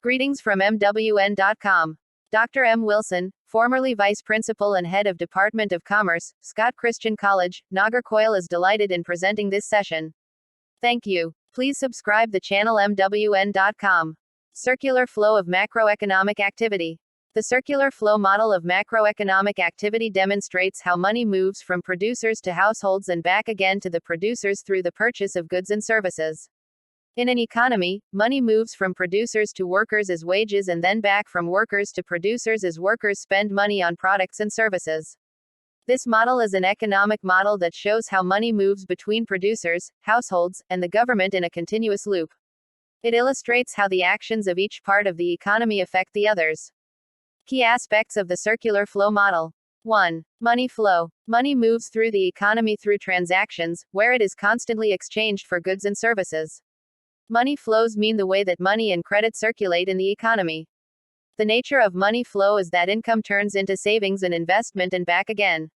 Greetings from MWN.com. Dr.M.Wilson, formerly Vice Principal and Head of Department of Commerce, Scott Christian College, Nagercoil is delighted in presenting this session. Thank you. Please subscribe the channel MWN.com. Circular flow of macroeconomic activity. The circular flow model of macroeconomic activity demonstrates how money moves from producers to households and back again to the producers through the purchase of goods and services. In an economy, money moves from producers to workers as wages and then back from workers to producers as workers spend money on products and services. This model is an economic model that shows how money moves between producers, households, and the government in a continuous loop. It illustrates how the actions of each part of the economy affect the others. Key aspects of the circular flow model. 1. Money flow. Money moves through the economy through transactions, where it is constantly exchanged for goods and services. Money flows mean the way that money and credit circulate in the economy. The nature of money flow is that income turns into savings and investment and back again.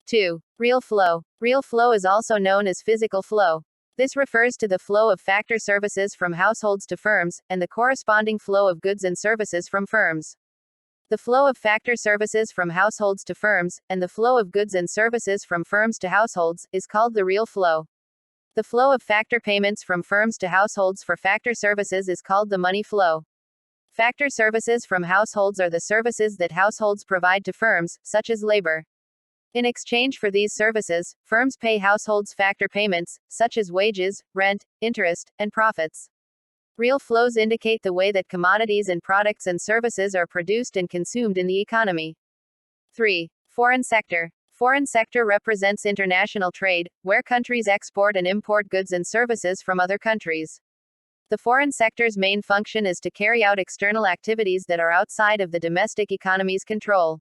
2. Real flow. Real flow is also known as physical flow. This refers to the flow of factor services from households to firms, and the corresponding flow of goods and services from firms. The flow of factor services from households to firms, and the flow of goods and services from firms to households, is called the real flow. The flow of factor payments from firms to households for factor services is called the money flow. Factor services from households are the services that households provide to firms, such as labor. In exchange for these services, firms pay households factor payments, such as wages, rent, interest, and profits. Real flows indicate the way that commodities and products and services are produced and consumed in the economy. 3. Foreign sector. Foreign sector represents international trade, where countries export and import goods and services from other countries. The foreign sector's main function is to carry out external activities that are outside of the domestic economy's control.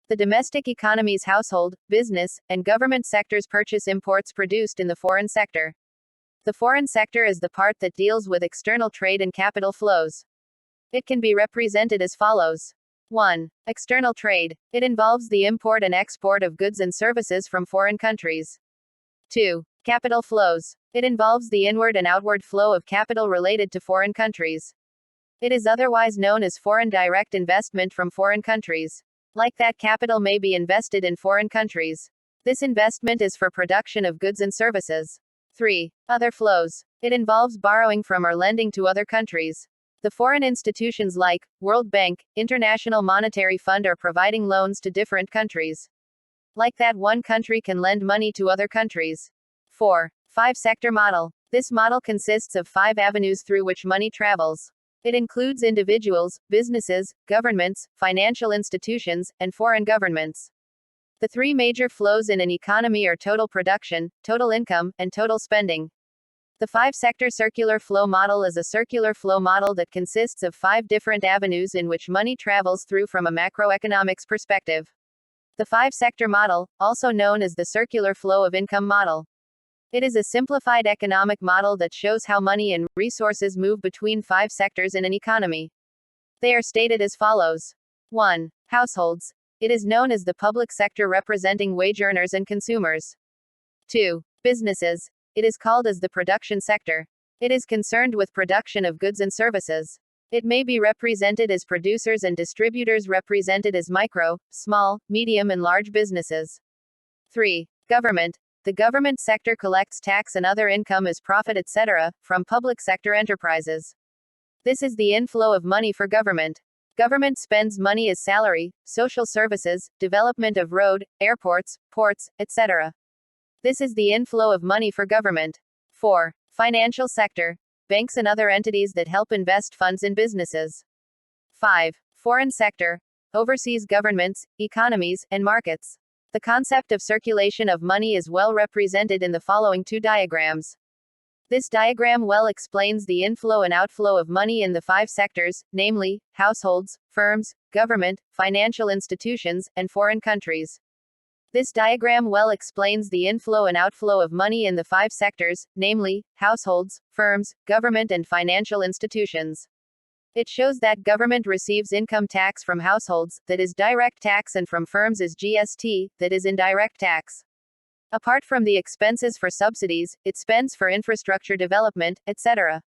The domestic economy's household, business, and government sectors purchase imports produced in the foreign sector. The foreign sector is the part that deals with external trade and capital flows. It can be represented as follows. 1. External trade. It involves the import and export of goods and services from foreign countries. 2. Capital flows. It involves the inward and outward flow of capital related to foreign countries. It is otherwise known as foreign direct investment from foreign countries. Like that capital may be invested in foreign countries. This investment is for production of goods and services. 3. Other flows. It involves borrowing from or lending to other countries. The foreign institutions like World Bank, International Monetary Fund are providing loans to different countries. Like that one country can lend money to other countries. 4. Five-sector model. This model consists of 5 avenues through which money travels. It includes individuals, businesses, governments, financial institutions, and foreign governments. The 3 major flows in an economy are total production, total income, and total spending. The 5-sector circular flow model is a circular flow model that consists of 5 different avenues in which money travels through from a macroeconomics perspective. The 5-sector model, also known as the circular flow of income model. It is a simplified economic model that shows how money and resources move between 5 sectors in an economy. They are stated as follows. 1. Households. It is known as the public sector representing wage earners and consumers. 2. Businesses. It is called as the production sector. It is concerned with production of goods and services. It may be represented as producers and distributors represented as micro, small, medium and large businesses. 3. Government. The government sector collects tax and other income as profit etc. from public sector enterprises. This is the inflow of money for government. Government spends money as salary, social services, development of road, airports, ports, etc. This is the inflow of money for government. 4. Financial sector. Banks and other entities that help invest funds in businesses. 5. Foreign sector. Overseas governments, economies, and markets. The concept of circulation of money is well represented in the following 2 diagrams. This diagram well explains the inflow and outflow of money in the 5 sectors, namely, households, firms, government, financial institutions, and foreign countries. This diagram well explains the inflow and outflow of money in the 5 sectors, namely, households, firms, government and financial institutions. It shows that government receives income tax from households, that is direct tax, and from firms is GST, that is indirect tax. Apart from the expenses for subsidies, it spends for infrastructure development, etc.